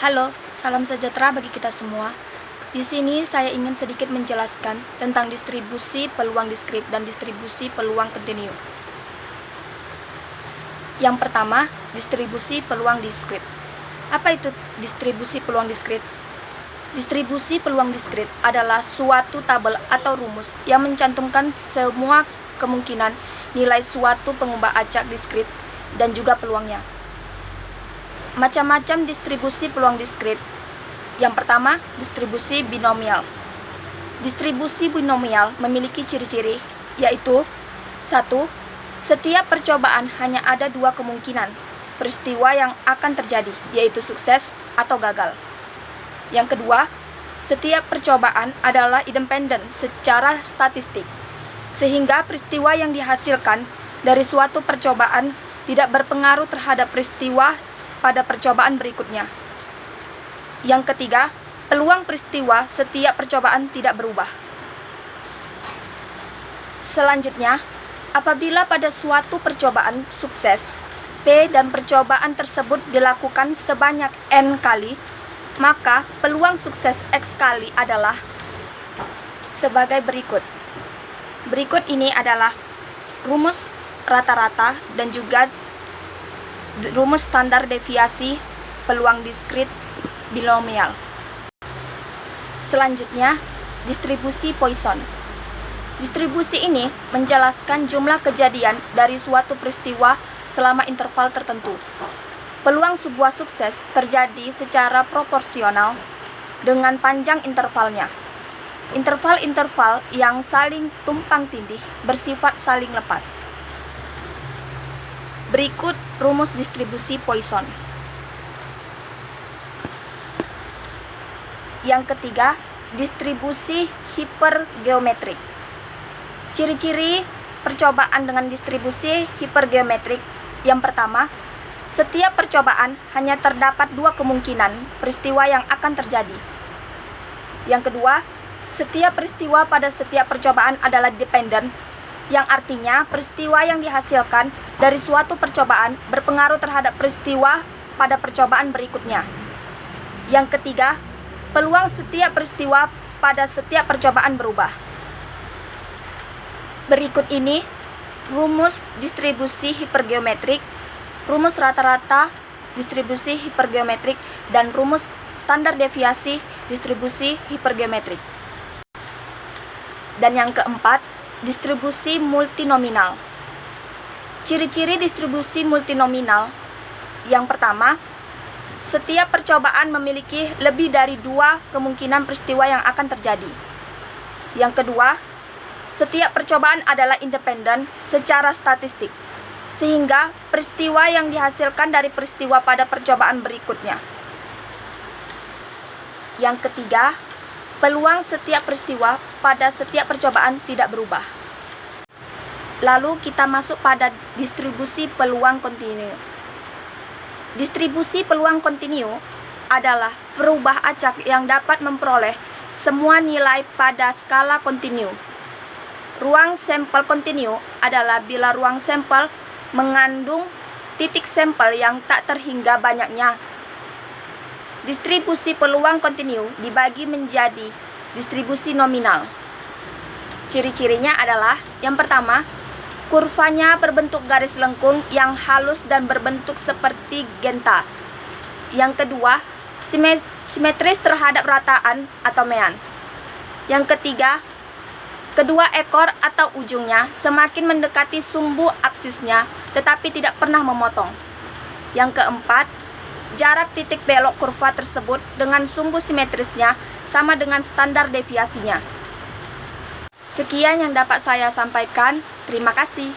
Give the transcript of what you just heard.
Halo, salam sejahtera bagi kita semua. Di sini saya ingin sedikit menjelaskan tentang distribusi peluang diskrit dan distribusi peluang kontinu. Yang pertama, distribusi peluang diskrit. Apa itu distribusi peluang diskrit? Distribusi peluang diskrit adalah suatu tabel atau rumus yang mencantumkan semua kemungkinan nilai suatu pengubah acak diskrit dan juga peluangnya. Macam-macam distribusi peluang diskrit. Yang pertama, distribusi binomial. Distribusi binomial memiliki ciri-ciri, yaitu 1. Setiap percobaan hanya ada dua kemungkinan peristiwa yang akan terjadi, yaitu sukses atau gagal. Yang kedua, setiap percobaan adalah independen secara statistik, sehingga peristiwa yang dihasilkan dari suatu percobaan tidak berpengaruh terhadap peristiwa pada percobaan berikutnya. Yang ketiga, peluang peristiwa setiap percobaan tidak berubah. Selanjutnya, apabila pada suatu percobaan sukses, P dan percobaan tersebut dilakukan sebanyak N kali, maka peluang sukses X kali adalah sebagai berikut. Berikut ini adalah rumus rata-rata dan juga rumus standar deviasi peluang diskrit binomial. Selanjutnya, distribusi Poisson. Distribusi ini menjelaskan jumlah kejadian dari suatu peristiwa selama interval tertentu. Peluang sebuah sukses terjadi secara proporsional dengan panjang intervalnya. Interval-interval yang saling tumpang tindih bersifat saling lepas. Berikut rumus distribusi Poisson. Yang ketiga, distribusi hipergeometrik. Ciri-ciri percobaan dengan distribusi hipergeometrik. Yang pertama, setiap percobaan hanya terdapat dua kemungkinan peristiwa yang akan terjadi. Yang kedua, setiap peristiwa pada setiap percobaan adalah dependen, yang artinya peristiwa yang dihasilkan dari suatu percobaan berpengaruh terhadap peristiwa pada percobaan berikutnya. Yang ketiga, peluang setiap peristiwa pada setiap percobaan berubah. Berikut ini rumus distribusi hipergeometrik, rumus rata-rata distribusi hipergeometrik, dan rumus standar deviasi distribusi hipergeometrik. Dan yang keempat, distribusi multinominal. Ciri-ciri distribusi multinominal. Yang pertama, setiap percobaan memiliki lebih dari dua kemungkinan peristiwa yang akan terjadi. Yang kedua, setiap percobaan adalah independen secara statistik, sehingga peristiwa yang dihasilkan dari peristiwa pada percobaan berikutnya. Yang ketiga, peluang setiap peristiwa pada setiap percobaan tidak berubah. Lalu kita masuk pada distribusi peluang kontinu. Distribusi peluang kontinu adalah perubah acak yang dapat memperoleh semua nilai pada skala kontinu. Ruang sampel kontinu adalah bila ruang sampel mengandung titik sampel yang tak terhingga banyaknya. Distribusi peluang kontinu dibagi menjadi distribusi nominal. Ciri-cirinya adalah, yang pertama, kurvanya berbentuk garis lengkung yang halus dan berbentuk seperti genta. Yang kedua, simetris terhadap rataan atau mean. Yang ketiga, kedua ekor atau ujungnya semakin mendekati sumbu aksisnya tetapi tidak pernah memotong. Yang keempat, jarak titik belok kurva tersebut dengan sumbu simetrisnya sama dengan standar deviasinya. Sekian yang dapat saya sampaikan. Terima kasih.